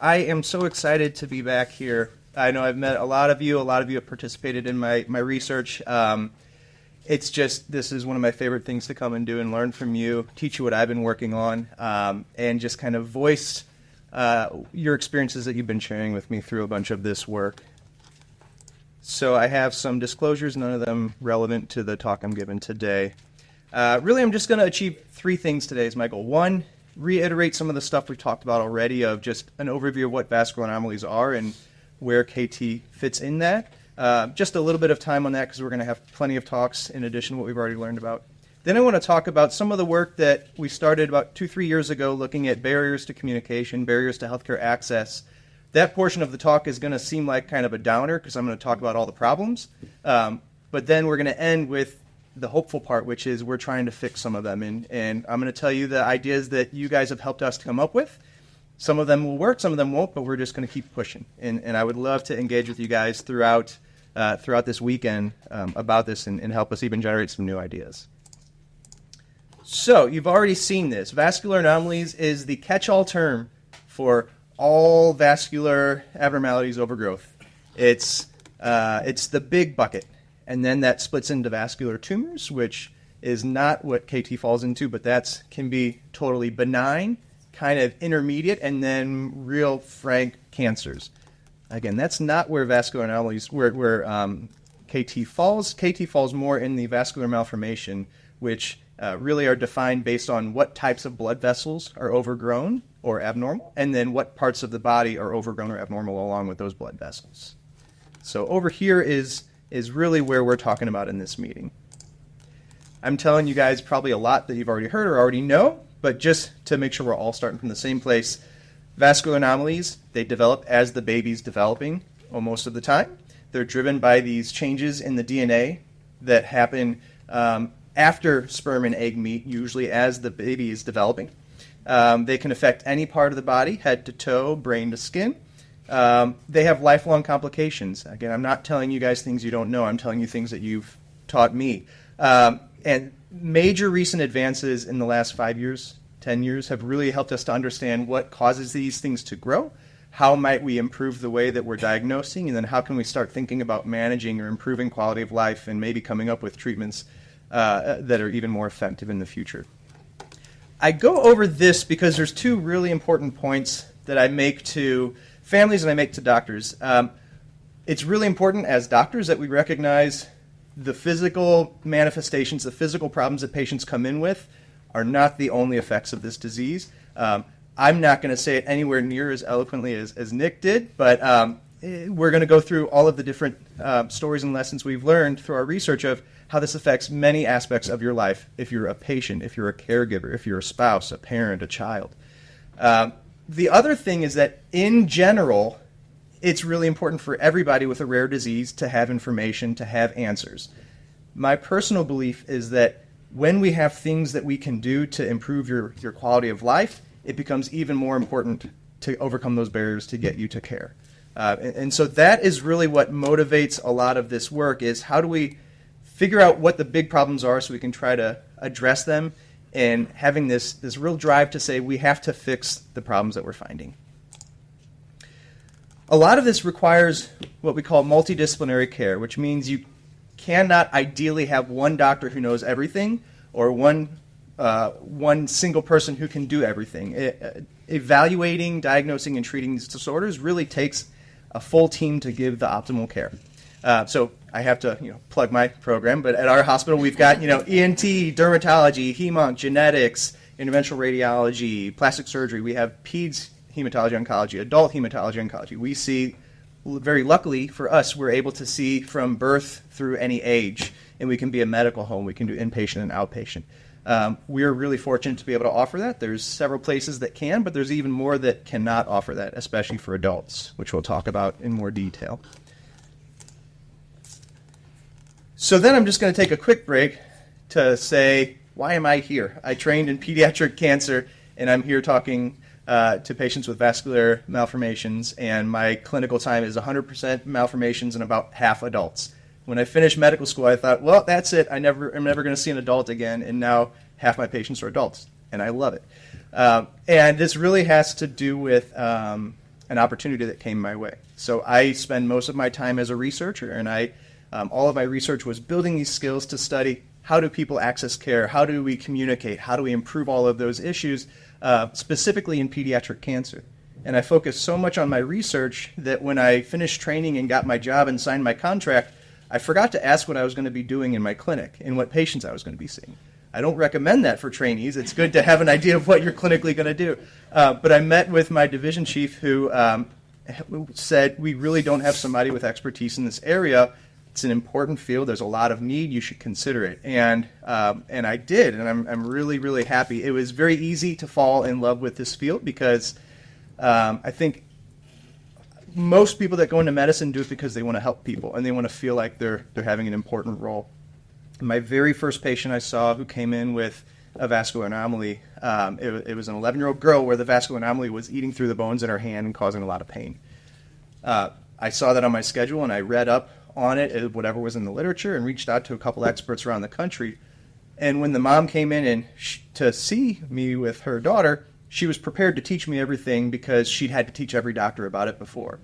I am so excited to be back here. I know I've met a lot of you. A lot of you have participated in my research. It's just, this is one of my favorite things to come and do and learn from you, teach you what I've been working on, and just kind of voice your experiences that you've been sharing with me through a bunch of this work. So I have some disclosures, none of them relevant to the talk I'm giving today. Really, I'm just going to achieve three things today is my goal. One, reiterate some of the stuff we've talked about already of just an overview of what vascular anomalies are and where KT fits in that. Just a little bit of time on that because we're going to have plenty of talks in addition to what we've already learned about. Then I want to talk about some of the work that we started about 2-3 years ago looking at barriers to communication, barriers to healthcare access. That portion of the talk is going to seem like kind of a downer because I'm going to talk about all the problems. But then we're going to end with the hopeful part, which is we're trying to fix some of them. And I'm going to tell you the ideas that you guys have helped us to come up with. Some of them will work, some of them won't, but we're just going to keep pushing. And I would love to engage with you guys throughout this weekend about this and help us even generate some new ideas. So you've already seen this. Vascular anomalies is the catch-all term for all vascular abnormalities, overgrowth. It's the big bucket. And then that splits into vascular tumors, which is not what KT falls into, but that can be totally benign, kind of intermediate, and then real frank cancers. Again, that's not where vascular anomalies, where KT falls. KT falls more in the vascular malformation, which really are defined based on what types of blood vessels are overgrown or abnormal, and then what parts of the body are overgrown or abnormal along with those blood vessels. So over here is really where we're talking about in this meeting. I'm telling you guys probably a lot that you've already heard or already know, but just to make sure we're all starting from the same place, vascular anomalies, they develop as the baby's developing most of the time. They're driven by these changes in the DNA that happen after sperm and egg meet, usually as the baby is developing. They can affect any part of the body, head to toe, brain to skin. They have lifelong complications. Again, I'm not telling you guys things you don't know. I'm telling you things that you've taught me. And major recent advances in the last 5 years, 10 years have really helped us to understand what causes these things to grow, how might we improve the way that we're diagnosing, and then how can we start thinking about managing or improving quality of life and maybe coming up with treatments that are even more effective in the future. I go over this because there's two really important points that I make to families and I make to doctors. It's really important as doctors that we recognize the physical manifestations, the physical problems that patients come in with are not the only effects of this disease. I'm not going to say it anywhere near as eloquently as Nick did, but we're going to go through all of the different stories and lessons we've learned through our research of how this affects many aspects of your life if you're a patient, if you're a caregiver, if you're a spouse, a parent, a child. The other thing is that in general, it's really important for everybody with a rare disease to have information, to have answers. My personal belief is that when we have things that we can do to improve your quality of life, it becomes even more important to overcome those barriers to get you to care. And so that is really what motivates a lot of this work is how do we figure out what the big problems are so we can try to address them and having this real drive to say we have to fix the problems that we're finding. A lot of this requires what we call multidisciplinary care, which means you cannot ideally have one doctor who knows everything or one single person who can do everything. Evaluating, diagnosing, and treating these disorders really takes a full team to give the optimal care. So I have to plug my program, but at our hospital we've got ENT, dermatology, hemonc, genetics, interventional radiology, plastic surgery. We have peds hematology oncology, adult hematology oncology. We see, very luckily for us, we're able to see from birth through any age, and we can be a medical home. We can do inpatient and outpatient. We're really fortunate to be able to offer that. There's several places that can, but there's even more that cannot offer that, especially for adults, which we'll talk about in more detail. So then I'm just going to take a quick break to say, why am I here? I trained in pediatric cancer, and I'm here talking to patients with vascular malformations, and my clinical time is 100% malformations and about half adults. When I finished medical school, I thought, well, that's it. I'm never going to see an adult again, and now half my patients are adults, and I love it. And this really has to do with, an opportunity that came my way. So I spend most of my time as a researcher, and all of my research was building these skills to study how do people access care, how do we communicate, how do we improve all of those issues, specifically in pediatric cancer. And I focused so much on my research that when I finished training and got my job and signed my contract, I forgot to ask what I was going to be doing in my clinic and what patients I was going to be seeing. I don't recommend that for trainees. It's good to have an idea of what you're clinically going to do. But I met with my division chief who said, we really don't have somebody with expertise in this area. It's an important field. There's a lot of need. You should consider it. And I did, and I'm really, really happy. It was very easy to fall in love with this field because I think most people that go into medicine do it because they want to help people and they want to feel like they're having an important role. My very first patient I saw who came in with a vascular anomaly, it was an 11-year-old girl where the vascular anomaly was eating through the bones in her hand and causing a lot of pain. I saw that on my schedule and I read up on it, whatever was in the literature, and reached out to a couple experts around the country. And when the mom came in and to see me with her daughter, she was prepared to teach me everything because she'd had to teach every doctor about it before.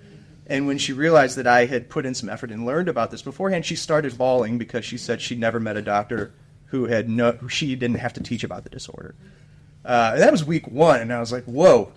And when she realized that I had put in some effort and learned about this beforehand, she started bawling because she said she'd never met a doctor who she didn't have to teach about the disorder. And that was week 1, and I was like, "Whoa,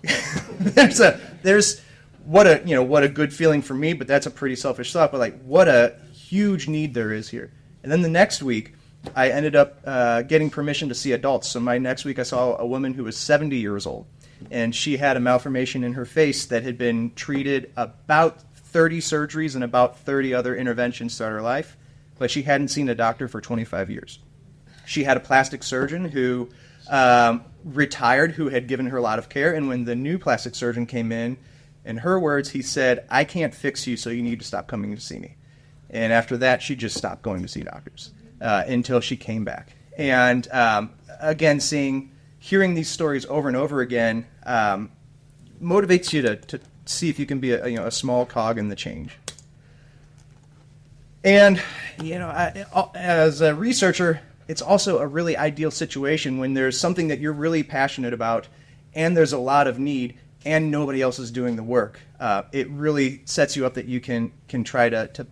there's what a good feeling for me." But that's a pretty selfish thought. But like, what a huge need there is here. And then the next week, I ended up getting permission to see adults. So my next week, I saw a woman who was 70 years old. And she had a malformation in her face that had been treated about 30 surgeries and about 30 other interventions throughout her life, but she hadn't seen a doctor for 25 years. She had a plastic surgeon who retired, who had given her a lot of care, and when the new plastic surgeon came in her words, he said, "I can't fix you, so you need to stop coming to see me." And after that, she just stopped going to see doctors until she came back. And again, hearing these stories over and over again motivates you to see if you can be a small cog in the change. And as a researcher, it's also a really ideal situation when there's something that you're really passionate about, and there's a lot of need, and nobody else is doing the work. It really sets you up that you can try to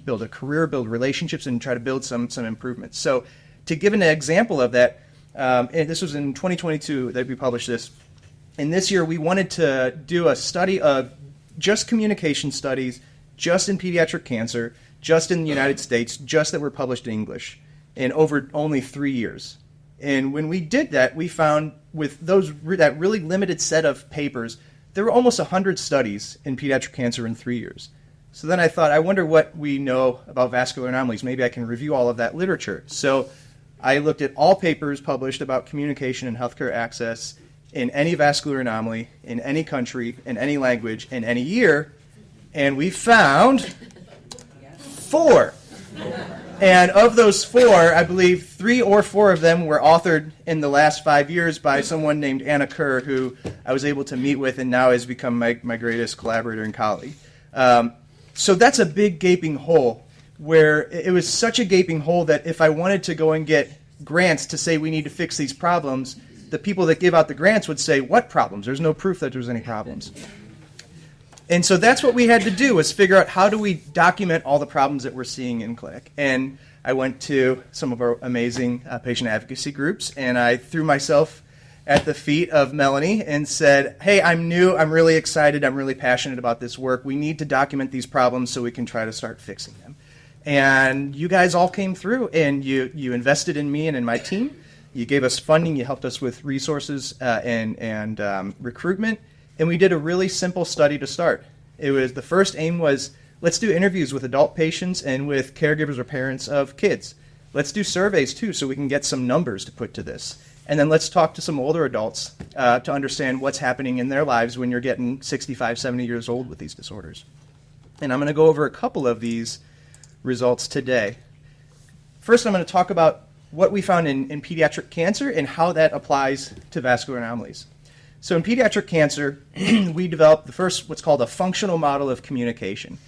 build a career, build relationships, and try to build some improvements. So, to give an example of that. And this was in 2022 that we published this. And this year we wanted to do a study of just communication studies, just in pediatric cancer, just in the United States, just that were published in English, in over only 3 years. And when we did that, we found with that really limited set of papers, there were almost 100 studies in pediatric cancer in 3 years. So then I thought, I wonder what we know about vascular anomalies. Maybe I can review all of that literature. So I looked at all papers published about communication and healthcare access in any vascular anomaly, in any country, in any language, in any year, and we found 4. And of those 4, I believe 3 or 4 of them were authored in the last 5 years by someone named Anna Kerr, who I was able to meet with and now has become my greatest collaborator and colleague. So that's a big gaping hole, where it was such a gaping hole that if I wanted to go and get grants to say we need to fix these problems, the people that give out the grants would say, "What problems? There's no proof that there's any problems." And so that's what we had to do, was figure out how do we document all the problems that we're seeing in clinic. And I went to some of our amazing patient advocacy groups, and I threw myself at the feet of Melanie and said, "Hey, I'm new, I'm really excited, I'm really passionate about this work. We need to document these problems so we can try to start fixing them." And you guys all came through, and you invested in me and in my team. You gave us funding, you helped us with resources and recruitment, and we did a really simple study to start. The first aim was, let's do interviews with adult patients and with caregivers or parents of kids. Let's do surveys too, so we can get some numbers to put to this. And then let's talk to some older adults to understand what's happening in their lives when you're getting 65, 70 years old with these disorders. And I'm going to go over a couple of these results today. First, I'm going to talk about what we found in pediatric cancer and how that applies to vascular anomalies. So in pediatric cancer, we developed the first, what's called a functional model of communication.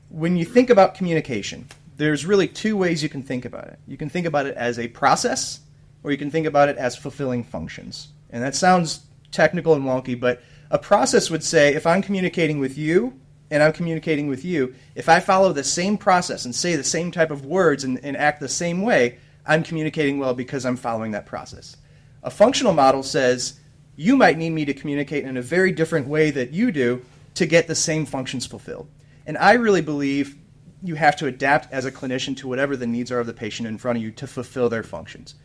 When you think about communication, there's really 2 ways you can think about it. You can think about it as a process, or you can think about it as fulfilling functions. And that sounds technical and wonky, but A process would say, if I'm communicating with you and I'm communicating with you, if I follow the same process and say the same type of words and act the same way, I'm communicating well because I'm following that process. A functional model says, you might need me to communicate in a very different way that you do to get the same functions fulfilled. And I really believe you have to adapt as a clinician to whatever the needs are of the patient in front of you to fulfill their functions.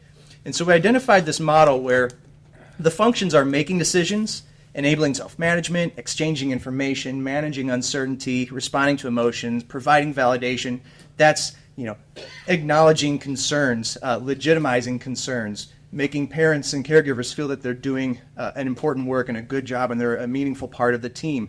And so we identified this model where the functions are making decisions, enabling self-management, exchanging information, managing uncertainty, responding to emotions, providing validation. That's, acknowledging concerns, legitimizing concerns, making parents and caregivers feel that they're doing an important work and a good job and they're a meaningful part of the team,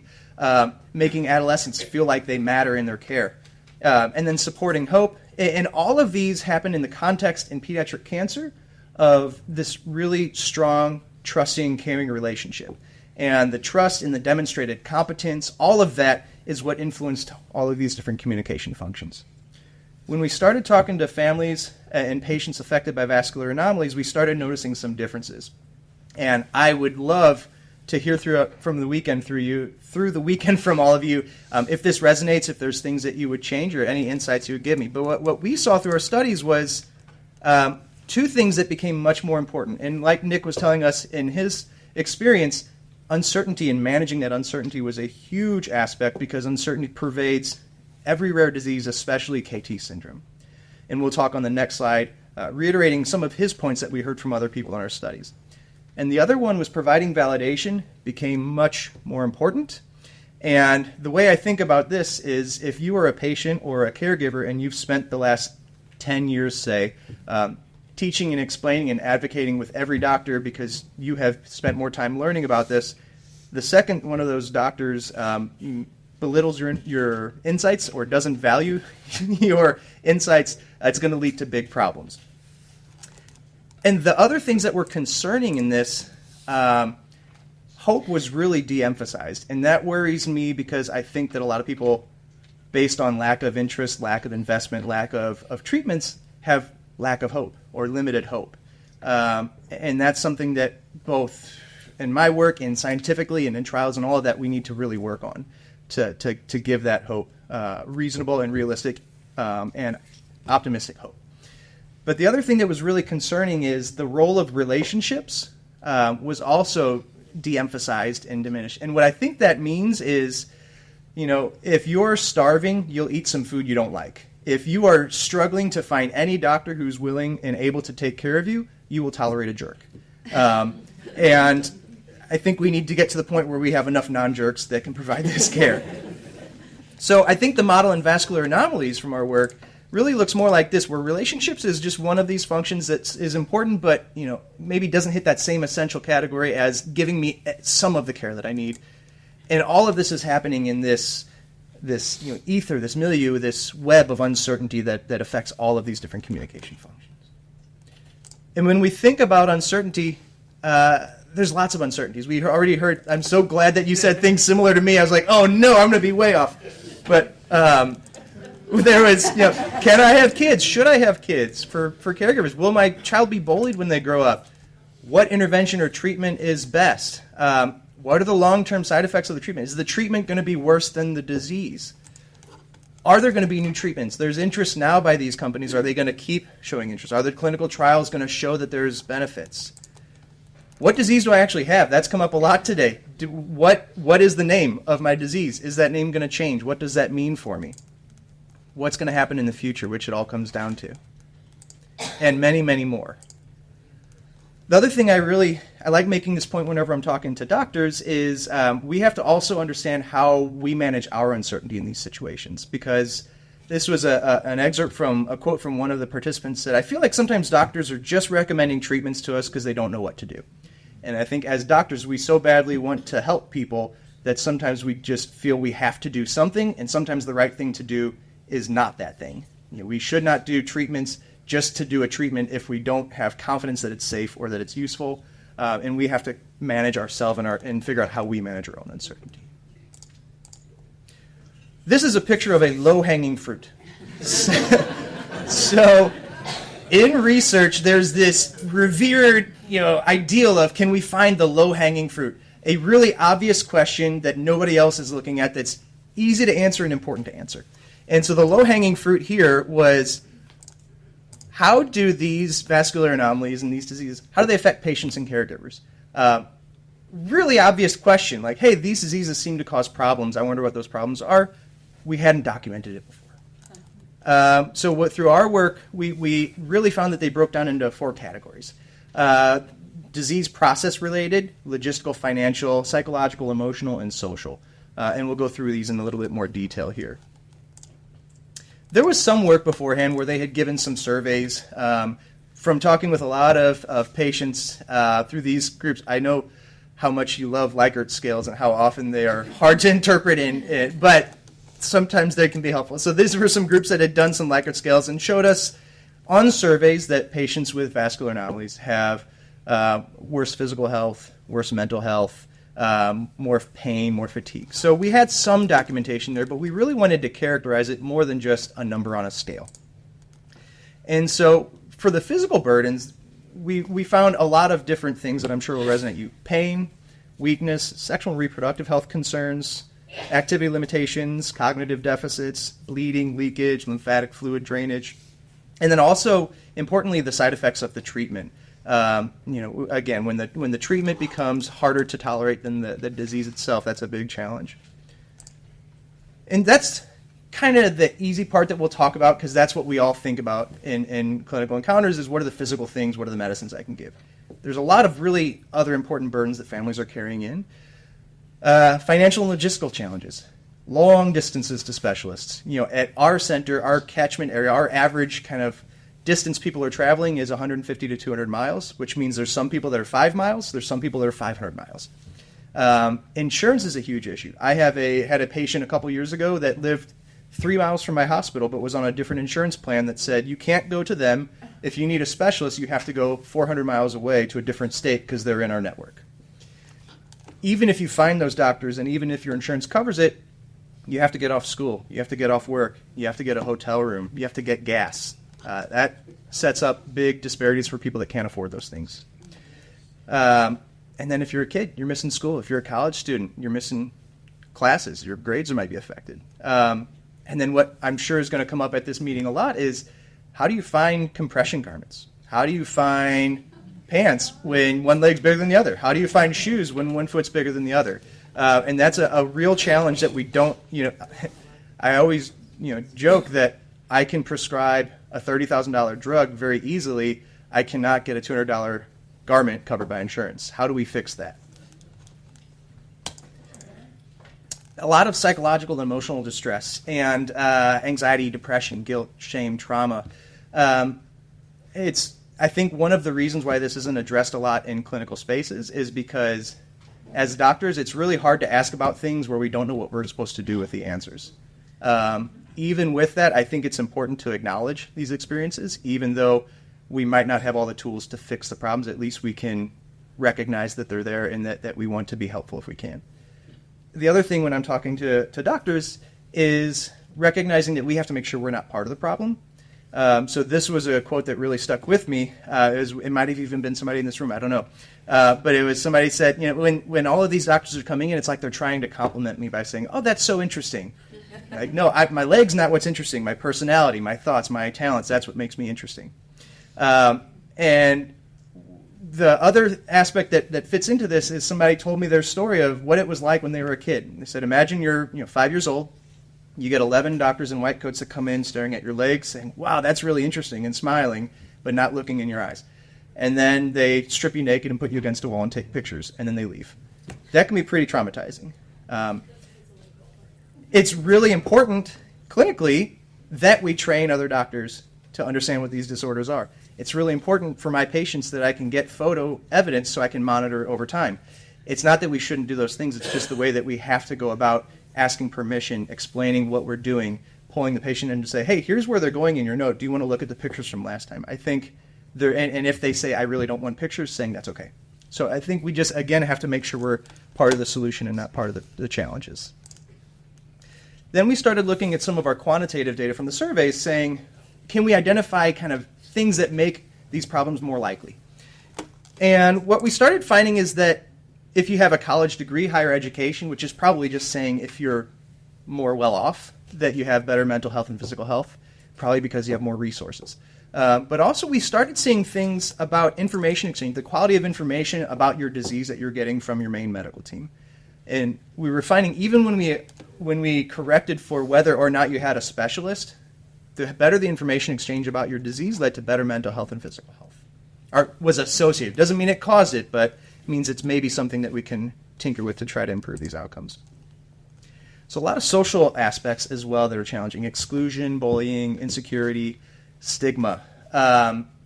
making adolescents feel like they matter in their care, and then supporting hope. And all of these happen in the context in pediatric cancer of this really strong, trusting, caring relationship. And the trust and the demonstrated competence, all of that is what influenced all of these different communication functions. When we started talking to families and patients affected by vascular anomalies, we started noticing some differences. And I would love to hear through the weekend from all of you, if this resonates, if there's things that you would change or any insights you would give me. But what we saw through our studies was two things that became much more important. And like Nick was telling us in his experience, uncertainty and managing that uncertainty was a huge aspect because uncertainty pervades every rare disease, especially KT syndrome. And we'll talk on the next slide, reiterating some of his points that we heard from other people in our studies. And the other one was providing validation became much more important. And the way I think about this is if you are a patient or a caregiver and you've spent the last 10 years, say, teaching and explaining and advocating with every doctor because you have spent more time learning about this, the second one of those doctors belittles your insights or doesn't value your insights, it's going to lead to big problems. And the other things that were concerning in this, hope was really de-emphasized. And that worries me because I think that a lot of people, based on lack of interest, lack of investment, lack of treatments, have lack of hope or limited hope. And that's something that both in my work and scientifically and in trials and all of that, we need to really work on to give that hope, reasonable and realistic and optimistic hope. But the other thing that was really concerning is the role of relationships was also de-emphasized and diminished. And what I think that means is, if you're starving, you'll eat some food you don't like. If you are struggling to find any doctor who's willing and able to take care of you, you will tolerate a jerk. And I think we need to get to the point where we have enough non-jerks that can provide this care. So I think the model in vascular anomalies from our work really looks more like this, where relationships is just one of these functions that is important, but maybe doesn't hit that same essential category as giving me some of the care that I need. And all of this is happening in this ether, this milieu, this web of uncertainty that affects all of these different communication functions. And when we think about uncertainty, there's lots of uncertainties. We already heard, I'm so glad that you said things similar to me. I was like, oh no, I'm going to be way off. But there was, can I have kids? Should I have kids? For caregivers, will my child be bullied when they grow up? What intervention or treatment is best? What are the long-term side effects of the treatment? Is the treatment going to be worse than the disease? Are there going to be new treatments? There's interest now by these companies. Are they going to keep showing interest? Are the clinical trials going to show that there's benefits? What disease do I actually have? That's come up a lot today. What is the name of my disease? Is that name going to change? What does that mean for me? What's going to happen in the future, which it all comes down to? And many, many more. The other thing I like making this point whenever I'm talking to doctors is we have to also understand how we manage our uncertainty in these situations, because this was an excerpt from a quote from one of the participants that I feel like sometimes doctors are just recommending treatments to us because they don't know what to do. And I think as doctors, we so badly want to help people that sometimes we just feel we have to do something, and sometimes the right thing to do is not that thing. We should not do treatments just to do a treatment if we don't have confidence that it's safe or that it's useful, and we have to manage ourselves and figure out how we manage our own uncertainty. This is a picture of a low-hanging fruit. So in research, there's this revered ideal of, can we find the low-hanging fruit? a really obvious question that nobody else is looking at that's easy to answer and important to answer. And so the low-hanging fruit here was, how do these vascular anomalies and these diseases, how do they affect patients and caregivers? Really obvious question, like, hey, these diseases seem to cause problems. I wonder what those problems are. We hadn't documented it before. Through our work, we really found that they broke down into 4 categories. Disease process related, logistical, financial, psychological, emotional, and social. And we'll go through these in a little bit more detail here. There was some work beforehand where they had given some surveys. From talking with a lot of patients through these groups, I know how much you love Likert scales and how often they are hard to interpret, but sometimes they can be helpful. So these were some groups that had done some Likert scales and showed us on surveys that patients with vascular anomalies have worse physical health, worse mental health, more pain, more fatigue. So we had some documentation there, but we really wanted to characterize it more than just a number on a scale. And so for the physical burdens, we found a lot of different things that I'm sure will resonate you. Pain, weakness, sexual and reproductive health concerns, activity limitations, cognitive deficits, bleeding, leakage, lymphatic fluid drainage, and then also, importantly, the side effects of the treatment. Again, when the treatment becomes harder to tolerate than the disease itself, that's a big challenge. And that's kind of the easy part that we'll talk about, because that's what we all think about in clinical encounters, is what are the physical things, what are the medicines I can give. There's a lot of really other important burdens that families are carrying in. Financial and logistical challenges, long distances to specialists. At our center, our catchment area, our average kind of distance people are traveling is 150 to 200 miles, which means there's some people that are 5 miles, there's some people that are 500 miles. Insurance is a huge issue. I had a patient a couple years ago that lived 3 miles from my hospital, but was on a different insurance plan that said you can't go to them. If you need a specialist, you have to go 400 miles away to a different state because they're in our network. Even if you find those doctors, and even if your insurance covers it, you have to get off school, you have to get off work, you have to get a hotel room, you have to get gas. That sets up big disparities for people that can't afford those things. And then if you're a kid, you're missing school. If you're a college student, you're missing classes. Your grades might be affected. And then what I'm sure is going to come up at this meeting a lot is, how do you find compression garments? How do you find pants when one leg's bigger than the other? How do you find shoes when one foot's bigger than the other? And that's a real challenge that we don't, I always, joke that I can prescribe a $30,000 drug very easily. I cannot get a $200 garment covered by insurance. How do we fix that? A lot of psychological and emotional distress and anxiety, depression, guilt, shame, trauma. I think one of the reasons why this isn't addressed a lot in clinical spaces is because as doctors, it's really hard to ask about things where we don't know what we're supposed to do with the answers. Even with that, I think it's important to acknowledge these experiences, even though we might not have all the tools to fix the problems. At least we can recognize that they're there and that we want to be helpful if we can. The other thing when I'm talking to doctors is recognizing that we have to make sure we're not part of the problem. So this was a quote that really stuck with me. It might have even been somebody in this room, I don't know. But it was somebody said, when all of these doctors are coming in, it's like they're trying to compliment me by saying, oh, that's so interesting. Like, no, my leg's not what's interesting. My personality, my thoughts, my talents, that's what makes me interesting. And the other aspect that fits into this is somebody told me their story of what it was like when they were a kid. They said, imagine you're 5 years old. You get 11 doctors in white coats that come in staring at your legs saying, wow, that's really interesting, and smiling, but not looking in your eyes. And then they strip you naked and put you against a wall and take pictures, and then they leave. That can be pretty traumatizing. It's really important clinically that we train other doctors to understand what these disorders are. It's really important for my patients that I can get photo evidence so I can monitor over time. It's not that we shouldn't do those things, it's just the way that we have to go about asking permission, explaining what we're doing, pulling the patient in to say, hey, here's where they're going in your note. Do you want to look at the pictures from last time? I think and if they say, I really don't want pictures, saying that's okay. So I think we just, again, have to make sure we're part of the solution and not part of the challenges. Then we started looking at some of our quantitative data from the surveys saying, can we identify kind of things that make these problems more likely? And what we started finding is that If you have a college degree, higher education, which is probably just saying if you're more well off, that you have better mental health and physical health, probably because you have more resources. But also we started seeing things about information exchange, the quality of information about your disease that you're getting from your main medical team. And we were finding even when we corrected for whether or not you had a specialist, the better the information exchange about your disease led to better mental health and physical health. Or was associated. Doesn't mean it caused it, but it means it's maybe something that we can tinker with to try to improve these outcomes. So a lot of social aspects as well that are challenging. Exclusion, bullying, insecurity, stigma.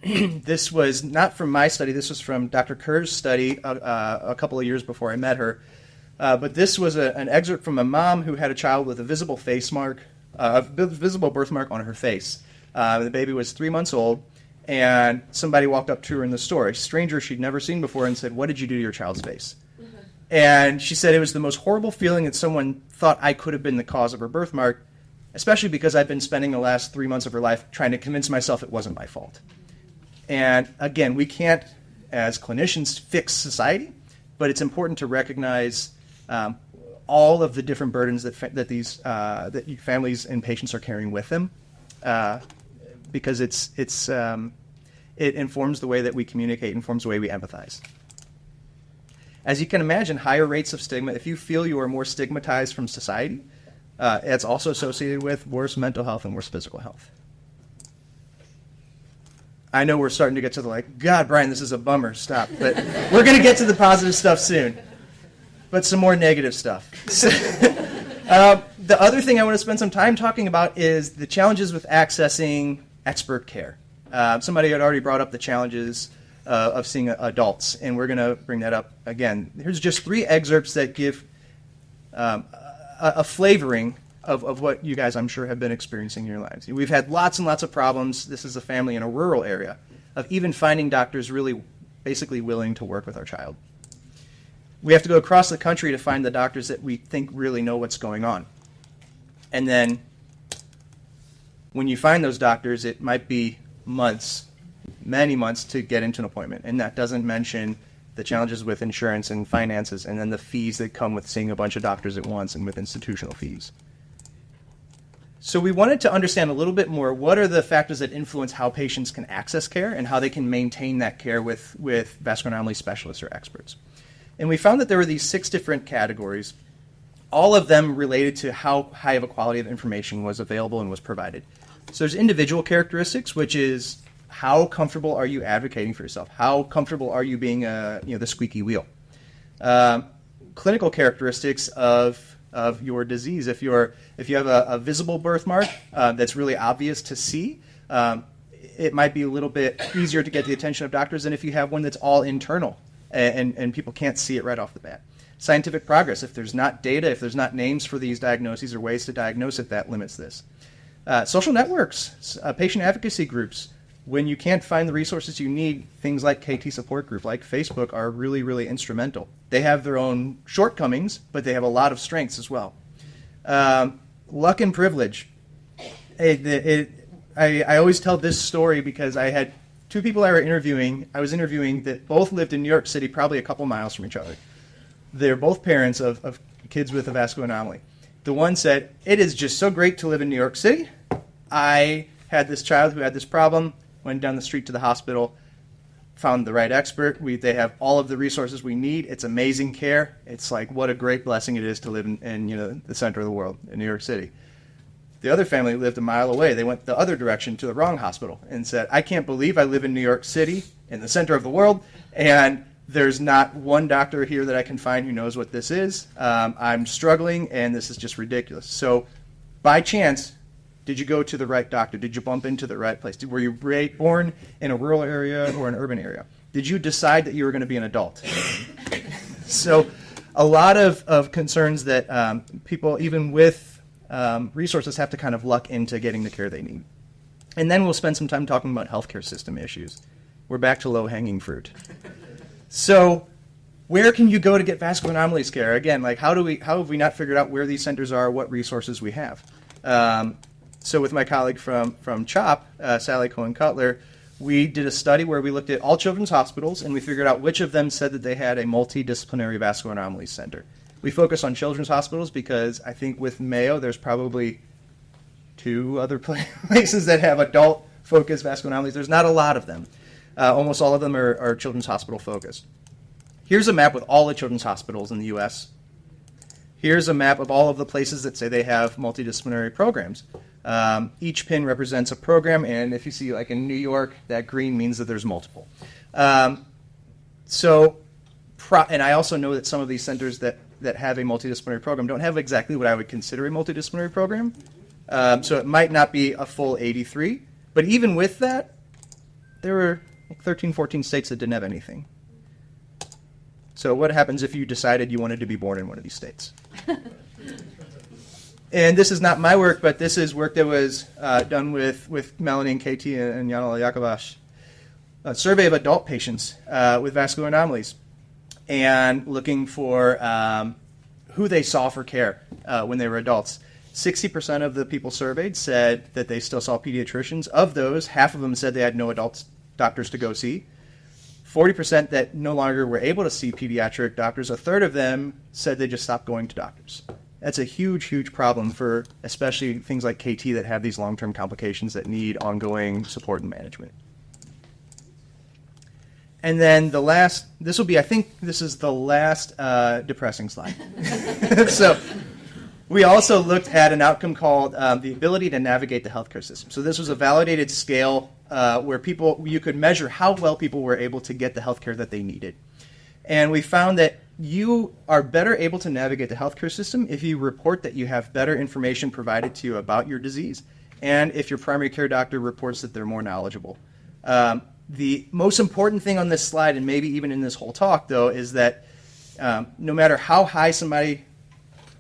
This was not from my study. This was from Dr. Kerr's study a couple of years before I met her. But this was an excerpt from a mom who had a child with a visible face mark, a visible birthmark on her face. The baby was 3 months old, and somebody walked up to her in the store, a stranger she'd never seen before, and said, "What did you do to your child's face?" Mm-hmm. And she said it was the most horrible feeling that someone thought I could have been the cause of her birthmark, especially because I've been spending the last 3 months of her life trying to convince myself it wasn't my fault. And again, we can't, as clinicians, fix society, but it's important to recognize all of the different burdens that these families and patients are carrying with them, because it informs the way that we communicate, informs the way we empathize. As you can imagine, higher rates of stigma. If you feel you are more stigmatized from society, it's also associated with worse mental health and worse physical health. I know we're starting to get to the God, Bryan, this is a bummer, stop. But we're going to get to the positive stuff soon. But some more negative stuff. The other thing I want to spend some time talking about is the challenges with accessing expert care. Somebody had already brought up the challenges of seeing adults, and we're going to bring that up again. Here's just 3 excerpts that give a flavoring of what you guys, I'm sure, have been experiencing in your lives. We've had lots and lots of problems. This is a family in a rural area of even finding doctors really basically willing to work with our child. We have to go across the country to find the doctors that we think really know what's going on. And then when you find those doctors, it might be months, many months to get into an appointment. And that doesn't mention the challenges with insurance and finances, and then the fees that come with seeing a bunch of doctors at once and with institutional fees. So we wanted to understand a little bit more what are the factors that influence how patients can access care and how they can maintain that care with vascular anomaly specialists or experts. And we found that there were these 6 different categories, all of them related to how high of a quality of information was available and was provided. So there's individual characteristics, which is how comfortable are you advocating for yourself? How comfortable are you being the squeaky wheel? Clinical characteristics of your disease. If you have a visible birthmark that's really obvious to see, it might be a little bit easier to get the attention of doctors than if you have one that's all internal and people can't see it right off the bat. Scientific progress. If there's not data, if there's not names for these diagnoses or ways to diagnose it, that limits this. Social networks, patient advocacy groups. When you can't find the resources you need, things like KT support group, like Facebook, are really, really instrumental. They have their own shortcomings, but they have a lot of strengths as well. Luck and privilege. I always tell this story because I had 2 people I was interviewing that both lived in New York City, probably a couple miles from each other. They're both parents of kids with a vascular anomaly. The one said, "It is just so great to live in New York City. I had this child who had this problem, went down the street to the hospital, found the right expert. They have all of the resources we need. It's amazing care. It's like what a great blessing it is to live in the center of the world in New York City." The other family lived a mile away. They went the other direction to the wrong hospital and said, "I can't believe I live in New York City in the center of the world, and there's not one doctor here that I can find who knows what this is. I'm struggling, and this is just ridiculous." So by chance, did you go to the right doctor? Did you bump into the right place? Were you born in a rural area or an urban area? Did you decide that you were going to be an adult? So a lot of concerns that people, even with resources, have to kind of luck into getting the care they need. And then we'll spend some time talking about healthcare system issues. We're back to low-hanging fruit. So where can you go to get vascular anomalies care? Again, how have we not figured out where these centers are, what resources we have? So with my colleague from CHOP, Sally Cohen-Cutler, we did a study where we looked at all children's hospitals, and we figured out which of them said that they had a multidisciplinary vascular anomalies center. We focus on children's hospitals because I think with Mayo, there's probably 2 other places that have adult-focused vascular anomalies. There's not a lot of them. Almost all of them are children's hospital-focused. Here's a map with all the children's hospitals in the U.S. Here's a map of all of the places that say they have multidisciplinary programs. Each pin represents a program, and if you see, like in New York, that green means that there's multiple. And I also know that some of these centers that have a multidisciplinary program don't have exactly what I would consider a multidisciplinary program. So it might not be a full 83. But even with that, there were 13, 14 states that didn't have anything. So what happens if you decided you wanted to be born in one of these states? And this is not my work, but this is work that was done with Melanie and KT and Yanala Yakovash. A survey of adult patients with vascular anomalies and looking for who they saw for care when they were adults. 60% of the people surveyed said that they still saw pediatricians. Of those, half of them said they had no adult doctors to go see. 40% that no longer were able to see pediatric doctors. A third of them said they just stopped going to doctors. That's a huge, huge problem for especially things like KT that have these long-term complications that need ongoing support and management. And then the last, I think this is the last depressing slide. So we also looked at an outcome called the ability to navigate the healthcare system. So this was a validated scale where you could measure how well people were able to get the healthcare that they needed. And we found that you are better able to navigate the healthcare system if you report that you have better information provided to you about your disease, and if your primary care doctor reports that they're more knowledgeable. The most important thing on this slide, and maybe even in this whole talk, though, is that no matter how high somebody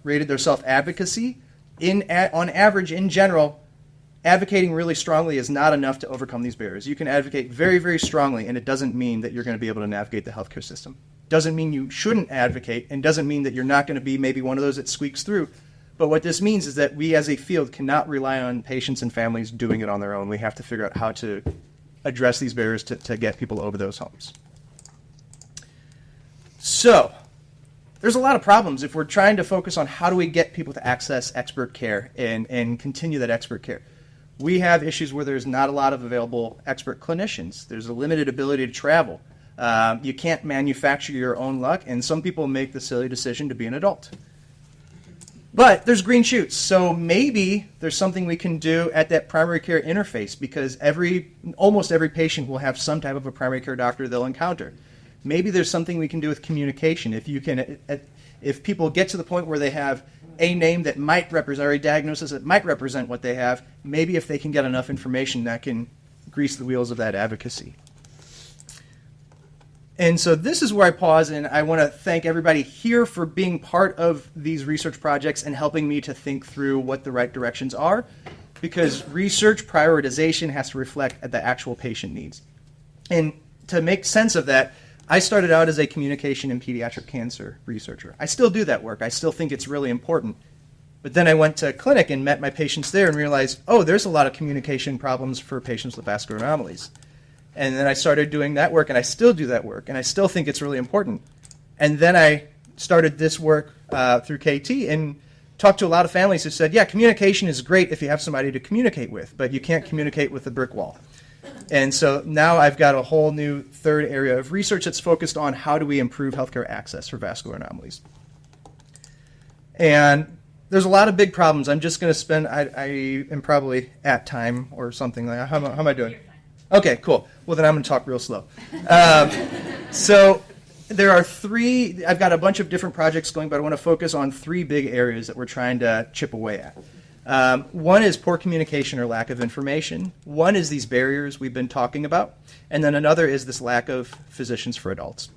rated their self-advocacy, on average, in general, advocating really strongly is not enough to overcome these barriers. You can advocate very, very strongly, and it doesn't mean that you're going to be able to navigate the healthcare system. Doesn't mean you shouldn't advocate, and doesn't mean that you're not going to be maybe one of those that squeaks through. But what this means is that we as a field cannot rely on patients and families doing it on their own. We have to figure out how to address these barriers to get people over those humps. So there's a lot of problems if we're trying to focus on how do we get people to access expert care and continue that expert care. We have issues where there's not a lot of available expert clinicians. There's a limited ability to travel. You can't manufacture your own luck, and some people make the silly decision to be an adult. But there's green shoots, so maybe there's something we can do at that primary care interface, because almost every patient will have some type of a primary care doctor they'll encounter. Maybe there's something we can do with communication. If people get to the point where they have a name that might represent, or a diagnosis that might represent what they have, maybe if they can get enough information, that can grease the wheels of that advocacy. And so this is where I pause, and I want to thank everybody here for being part of these research projects and helping me to think through what the right directions are, because research prioritization has to reflect the actual patient needs. And to make sense of that, I started out as a communication and pediatric cancer researcher. I still do that work. I still think it's really important. But then I went to a clinic and met my patients there and realized, oh, there's a lot of communication problems for patients with vascular anomalies. And then I started doing that work, and I still do that work, and I still think it's really important. And then I started this work through KT and talked to a lot of families who said, yeah, communication is great if you have somebody to communicate with, but you can't communicate with a brick wall. And so now I've got a whole new third area of research that's focused on how do we improve healthcare access for vascular anomalies. And there's a lot of big problems. I'm just going to spend, I am probably at time or something like that. How am I doing? Okay, cool. Well, then I'm going to talk real slow. So there are I've got a bunch of different projects going, but I want to focus on 3 big areas that we're trying to chip away at. One is poor communication or lack of information. One is these barriers we've been talking about. And then another is this lack of physicians for adults.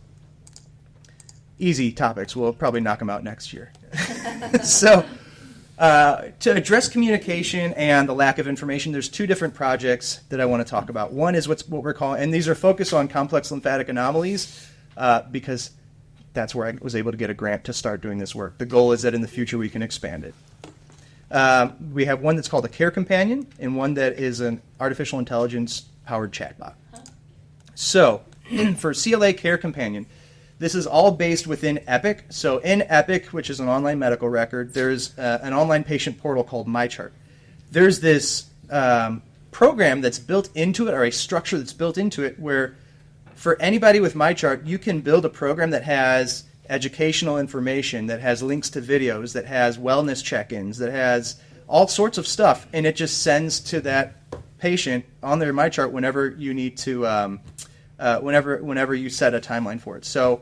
Easy topics. We'll probably knock them out next year. So to address communication and the lack of information, there's 2 different projects that I want to talk about. One is what we're calling, and these are focused on complex lymphatic anomalies because that's where I was able to get a grant to start doing this work. The goal is that in the future we can expand it. We have one that's called a Care Companion and one that is an artificial intelligence-powered chatbot. So for CLA Care Companion, this is all based within Epic. So in Epic, which is an online medical record, there's an online patient portal called MyChart. There's this program that's built into it, or a structure that's built into it, where for anybody with MyChart, you can build a program that has educational information, that has links to videos, that has wellness check-ins, that has all sorts of stuff, and it just sends to that patient on their MyChart whenever you need to, whenever you set a timeline for it. So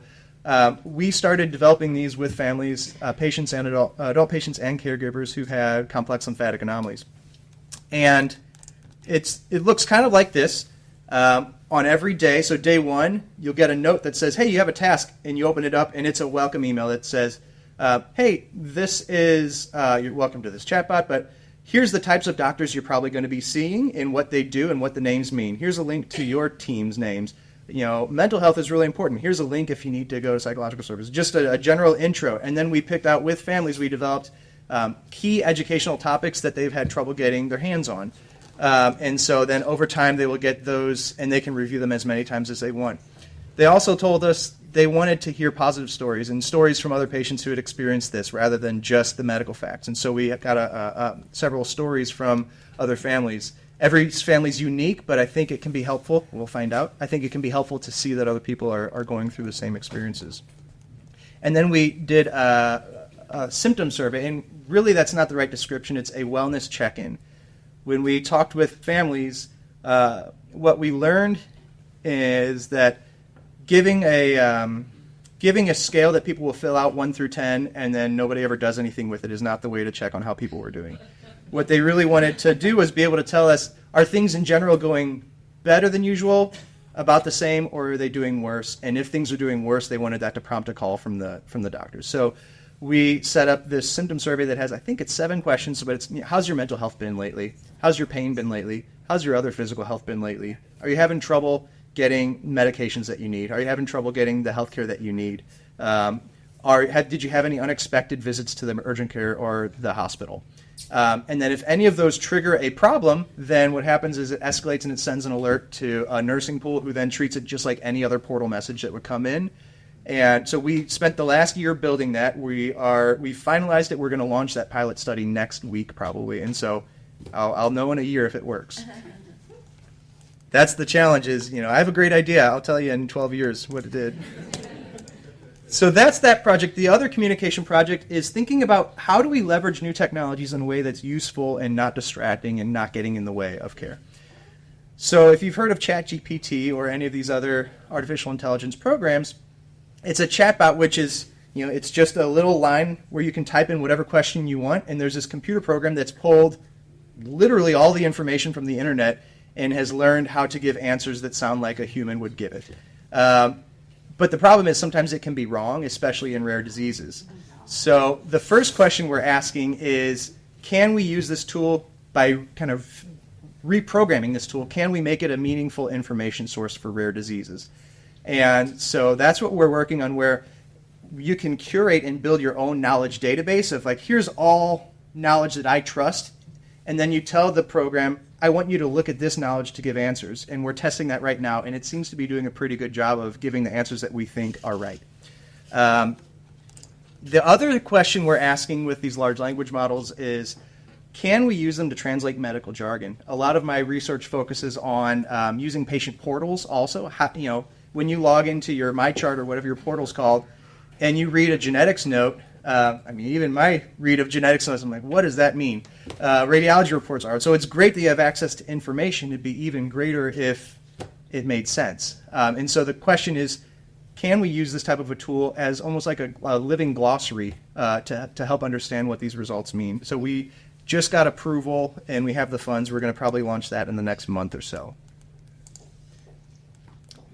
we started developing these with families, patients and adult patients and caregivers who had complex lymphatic anomalies. And it looks kind of like this. On every day, so day one, you'll get a note that says, hey, you have a task, and you open it up, and it's a welcome email that says, hey, this is, you're welcome to this chatbot, but here's the types of doctors you're probably going to be seeing and what they do and what the names mean. Here's a link to your team's names. You know, mental health is really important. Here's a link if you need to go to psychological services. Just a general intro. And then we picked out, with families, we developed key educational topics that they've had trouble getting their hands on. And so then over time they will get those, and they can review them as many times as they want. They also told us they wanted to hear positive stories and stories from other patients who had experienced this rather than just the medical facts. And so we got several stories from other families. Every family's unique, but I think it can be helpful. We'll find out. I think it can be helpful to see that other people are going through the same experiences. And then we did a symptom survey, and really that's not the right description. It's a wellness check-in. When we talked with families, what we learned is that giving a scale that people will fill out 1 through 10 and then nobody ever does anything with it is not the way to check on how people were doing. What they really wanted to do was be able to tell us, are things in general going better than usual, about the same, or are they doing worse? And if things are doing worse, they wanted that to prompt a call from the doctors. So we set up this symptom survey that has, I think it's 7 questions, but it's, how's your mental health been lately? How's your pain been lately? How's your other physical health been lately? Are you having trouble getting medications that you need? Are you having trouble getting the health care that you need? Did you have any unexpected visits to the urgent care or the hospital? And then if any of those trigger a problem, then what happens is it escalates and it sends an alert to a nursing pool, who then treats it just like any other portal message that would come in. And so we spent the last year building that. We finalized it. We're going to launch that pilot study next week probably. And so I'll know in a year if it works. That's the challenge is, I have a great idea. I'll tell you in 12 years what it did. So that's that project. The other communication project is thinking about how do we leverage new technologies in a way that's useful and not distracting and not getting in the way of care. So if you've heard of ChatGPT or any of these other artificial intelligence programs, it's a chatbot, which is, it's just a little line where you can type in whatever question you want, and there's this computer program that's pulled literally all the information from the internet and has learned how to give answers that sound like a human would give it. But the problem is sometimes it can be wrong, especially in rare diseases. So the first question we're asking is, can we use this tool by kind of reprogramming this tool? Can we make it a meaningful information source for rare diseases? And so that's what we're working on, where you can curate and build your own knowledge database of here's all knowledge that I trust, and then you tell the program, I want you to look at this knowledge to give answers, and we're testing that right now, and it seems to be doing a pretty good job of giving the answers that we think are right. The other question we're asking with these large language models is, can we use them to translate medical jargon? A lot of my research focuses on using patient portals also. When you log into your MyChart or whatever your portal's called, and you read a genetics note, even my read of genetics notes, I'm like, what does that mean? Radiology reports are. So it's great that you have access to information. It'd be even greater if it made sense. And so the question is, can we use this type of a tool as almost like a living glossary to help understand what these results mean? So we just got approval, and we have the funds. We're going to probably launch that in the next month or so.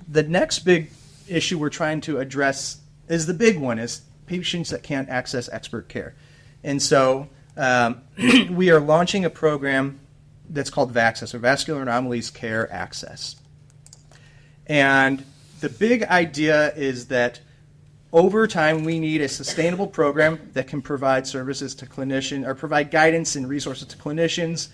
The next big issue we're trying to address is the big one, is patients that can't access expert care. And so we are launching a program that's called VACCESS, or Vascular Anomalies Care Access. And the big idea is that over time we need a sustainable program that can provide services to clinicians, or provide guidance and resources to clinicians,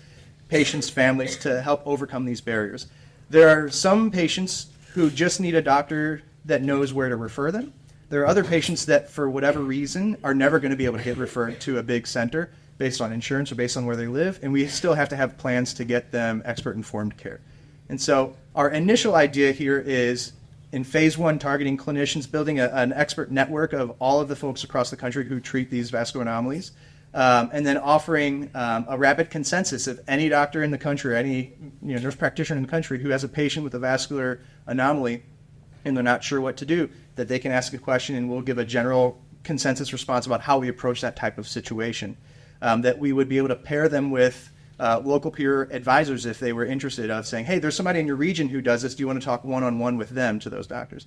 patients, families, to help overcome these barriers. There are some patients who just need a doctor that knows where to refer them. There are other patients that, for whatever reason, are never going to be able to get referred to a big center based on insurance or based on where they live, and we still have to have plans to get them expert-informed care. And so our initial idea here is, in phase 1, targeting clinicians, building an expert network of all of the folks across the country who treat these vascular anomalies, and then offering a rapid consensus of any doctor in the country, any nurse practitioner in the country who has a patient with a vascular anomaly and they're not sure what to do, that they can ask a question and we'll give a general consensus response about how we approach that type of situation. That we would be able to pair them with local peer advisors if they were interested, of saying, hey, there's somebody in your region who does this. Do you want to talk one-on-one with them, to those doctors?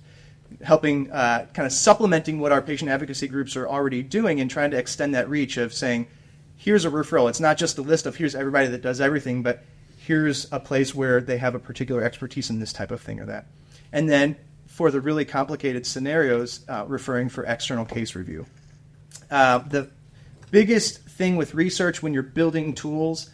Helping kind of supplementing what our patient advocacy groups are already doing and trying to extend that reach of saying, here's a referral. It's not just a list of here's everybody that does everything, but here's a place where they have a particular expertise in this type of thing or that. And then for the really complicated scenarios, referring for external case review. The biggest thing with research when you're building tools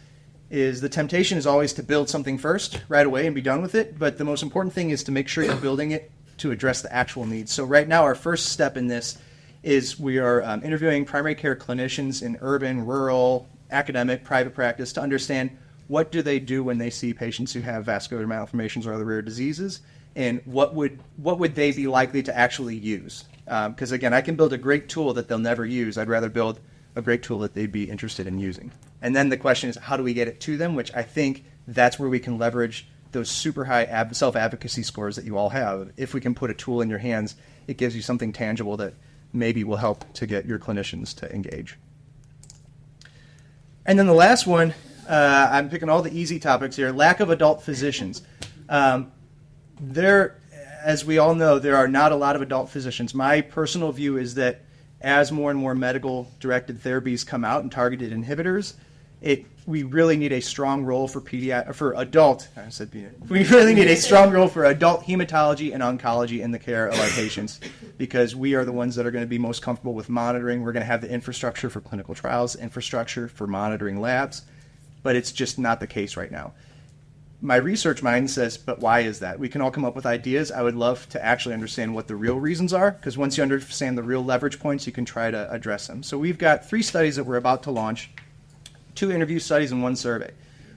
is the temptation is always to build something first right away and be done with it, but the most important thing is to make sure you're building it to address the actual needs. So right now our first step in this is we are interviewing primary care clinicians in urban, rural, academic, private practice to understand what do they do when they see patients who have vascular malformations or other rare diseases, and what would they be likely to actually use. Because again, I can build a great tool that they'll never use. I'd rather build a great tool that they'd be interested in using. And then the question is, how do we get it to them? Which I think that's where we can leverage those super high self-advocacy scores that you all have. If we can put a tool in your hands, it gives you something tangible that maybe will help to get your clinicians to engage. And then the last one, I'm picking all the easy topics here, lack of adult physicians. As we all know, there are not a lot of adult physicians. My personal view is that as more and more medical-directed therapies come out and targeted inhibitors, we really need a strong role for adult. We really need a strong role for adult hematology and oncology in the care of our patients, because we are the ones that are going to be most comfortable with monitoring. We're going to have the infrastructure for clinical trials, infrastructure for monitoring labs, but it's just not the case right now. My research mind says, but why is that? We can all come up with ideas. I would love to actually understand what the real reasons are, because once you understand the real leverage points, you can try to address them. So we've got 3 studies that we're about to launch, 2 interview studies and 1 survey.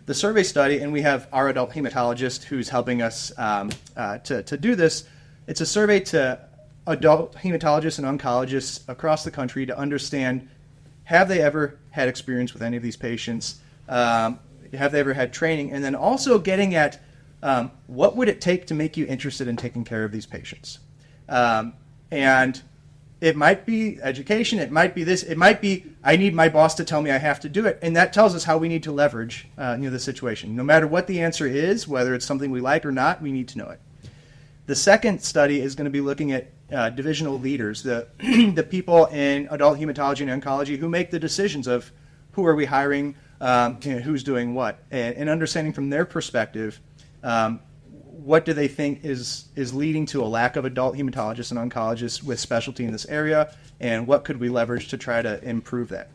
The survey study, and we have our adult hematologist who's helping us to do this, it's a survey to adult hematologists and oncologists across the country to understand, have they ever had experience with any of these patients? Have they ever had training? And then also getting at what would it take to make you interested in taking care of these patients? And it might be education, it might be this, it might be I need my boss to tell me I have to do it. And that tells us how we need to leverage the situation. No matter what the answer is, whether it's something we like or not, we need to know it. The second study is going to be looking at divisional leaders, the people in adult hematology and oncology who make the decisions of who are we hiring, who's doing what, and understanding from their perspective what do they think is leading to a lack of adult hematologists and oncologists with specialty in this area, and what could we leverage to try to improve that.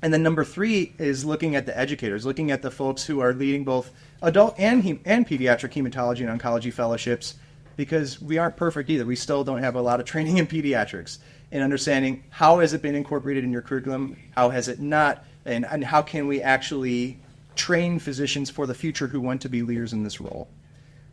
And then number 3 is looking at the educators, looking at the folks who are leading both adult and pediatric hematology and oncology fellowships, because we aren't perfect either. We still don't have a lot of training in pediatrics, and understanding how has it been incorporated in your curriculum, how has it not, and how can we actually train physicians for the future who want to be leaders in this role.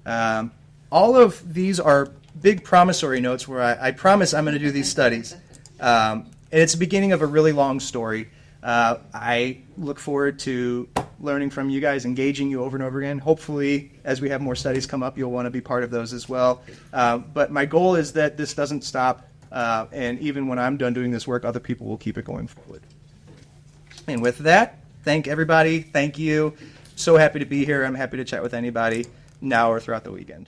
All of these are big promissory notes where I promise I'm going to do these studies. And it's the beginning of a really long story. I look forward to learning from you guys, engaging you over and over again. Hopefully, as we have more studies come up, you'll want to be part of those as well. But my goal is that this doesn't stop, and even when I'm done doing this work, other people will keep it going forward. And with that, thank everybody. Thank you. So happy to be here. I'm happy to chat with anybody now or throughout the weekend.